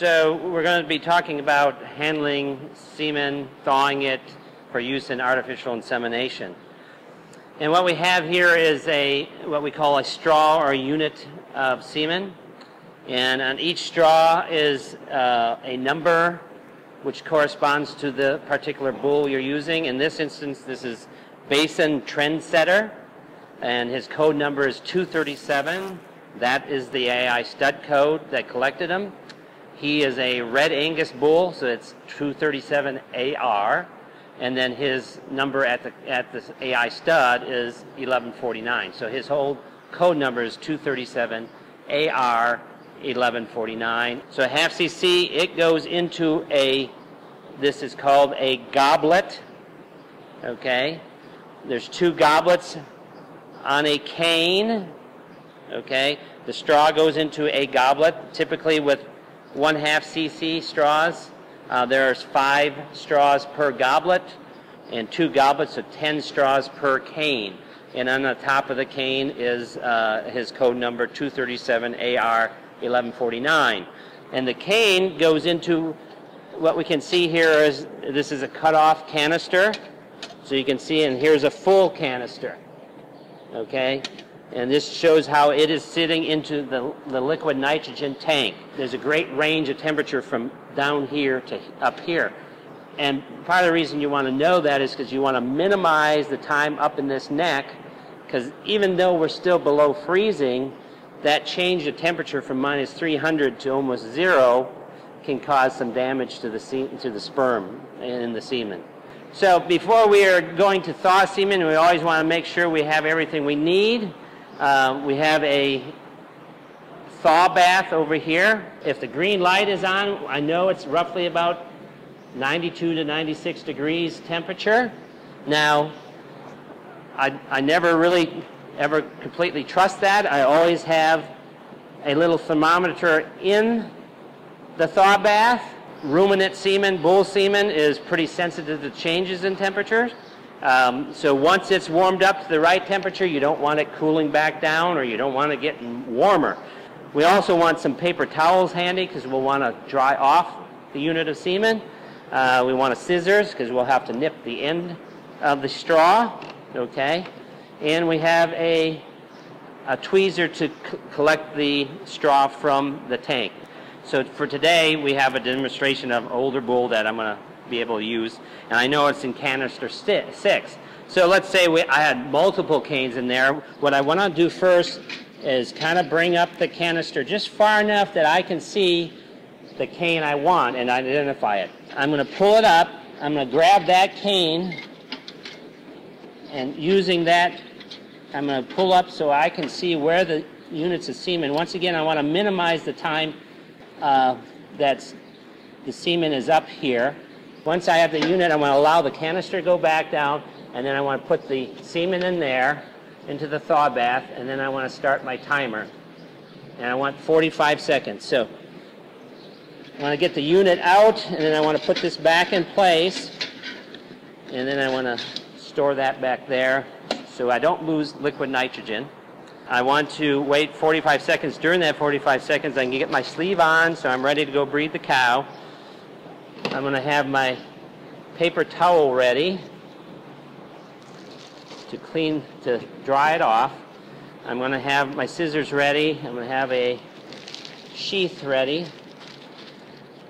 So we're going to be talking about handling semen, thawing it for use in artificial insemination. And what we have here is what we call a straw or a unit of semen. And on each straw is a number which corresponds to the particular bull you're using. In this instance, this is Basin Trendsetter, and his code number is 237. That is the AI stud code that collected him. He is a Red Angus bull, so it's 237AR, and then his number at the AI stud is 1149. So his whole code number is 237AR 1149. So a half cc, it goes into this is called a goblet. Okay, there's two goblets on a cane. Okay, the straw goes into a goblet, typically with 1/2 cc straws. There's 5 straws per goblet, and 2 goblets of 10 straws per cane. And on the top of the cane is his code number 237AR 1149. And the cane goes into what we can see here is this is a cut-off canister. So you can see, and here's a full canister. Okay? And this shows how it is sitting into the liquid nitrogen tank. There's a great range of temperature from down here to up here. And part of the reason you want to know that is because you want to minimize the time up in this neck, because even though we're still below freezing, that change of temperature from -300 to almost 0 can cause some damage to the sperm in the semen. So before we are going to thaw semen, we always want to make sure we have everything we need. We have a thaw bath over here. If the green light is on, I know it's roughly about 92 to 96 degrees temperature. Now, I never really ever completely trust that. I always have a little thermometer in the thaw bath. Ruminant semen, bull semen, is pretty sensitive to changes in temperatures. So once it's warmed up to the right temperature, you don't want it cooling back down, or you don't want it getting warmer. We also want some paper towels handy because we'll want to dry off the unit of semen. We want scissors because we'll have to nip the end of the straw. Okay, and we have a tweezer to collect the straw from the tank. So for today, we have a demonstration of older bull that I'm going to be able to use, and I know it's in canister 6. So let's say I had multiple canes in there. What I want to do first is kind of bring up the canister just far enough that I can see the cane I want and identify it. I'm going to pull it up. I'm going to grab that cane, and using that, I'm going to pull up so I can see where the units of semen. Once again, I want to minimize the time that the semen is up here. Once I have the unit, I want to allow the canister to go back down, and then I want to put the semen in there into the thaw bath, and then I want to start my timer. And I want 45 seconds. So I want to get the unit out, and then I want to put this back in place, and then I want to store that back there so I don't lose liquid nitrogen. I want to wait 45 seconds. During that 45 seconds, I can get my sleeve on, so I'm ready to go breed the cow. I'm going to have my paper towel ready to dry it off. I'm going to have my scissors ready. I'm going to have a sheath ready.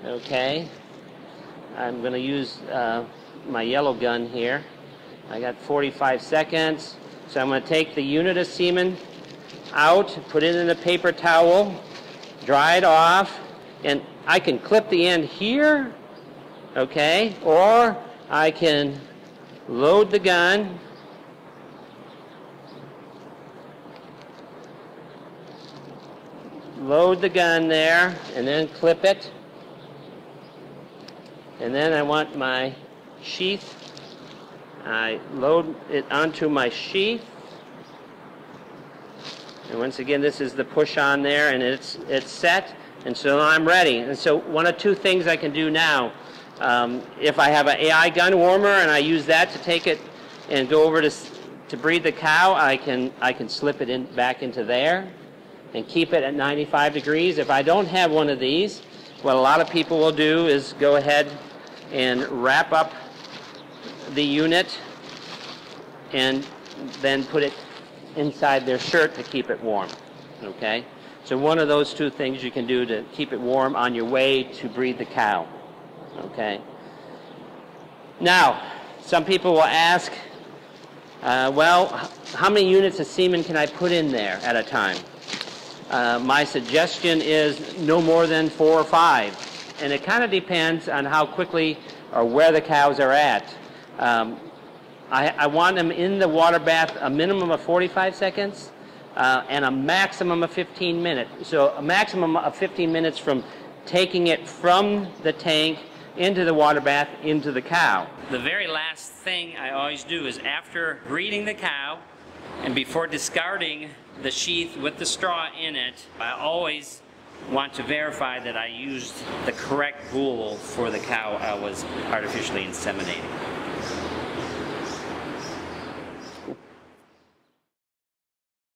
Okay. I'm going to use my yellow gun here. I got 45 seconds. So I'm going to take the unit of semen out, put it in a paper towel, dry it off, and I can clip the end here, okay, or I can load the gun, there, and then clip it, and then I want my sheath. I load it onto my sheath, and once again, this is the push on there, and it's set, and so I'm ready. And so one of two things I can do now. If I have an AI gun warmer and I use that to take it and go over to breed the cow, I can slip it back into there and keep it at 95 degrees. If I don't have one of these, what a lot of people will do is go ahead and wrap up the unit and then put it inside their shirt to keep it warm. Okay? So one of those two things you can do to keep it warm on your way to breed the cow. Okay? Now, some people will ask, well, how many units of semen can I put in there at a time? My suggestion is no more than 4 or 5. And it kind of depends on how quickly or where the cows are at. I want them in the water bath a minimum of 45 seconds and a maximum of 15 minutes. So a maximum of 15 minutes from taking it from the tank into the water bath into the cow. The very last thing I always do is after breeding the cow and before discarding the sheath with the straw in it, I always want to verify that I used the correct bull for the cow I was artificially inseminating.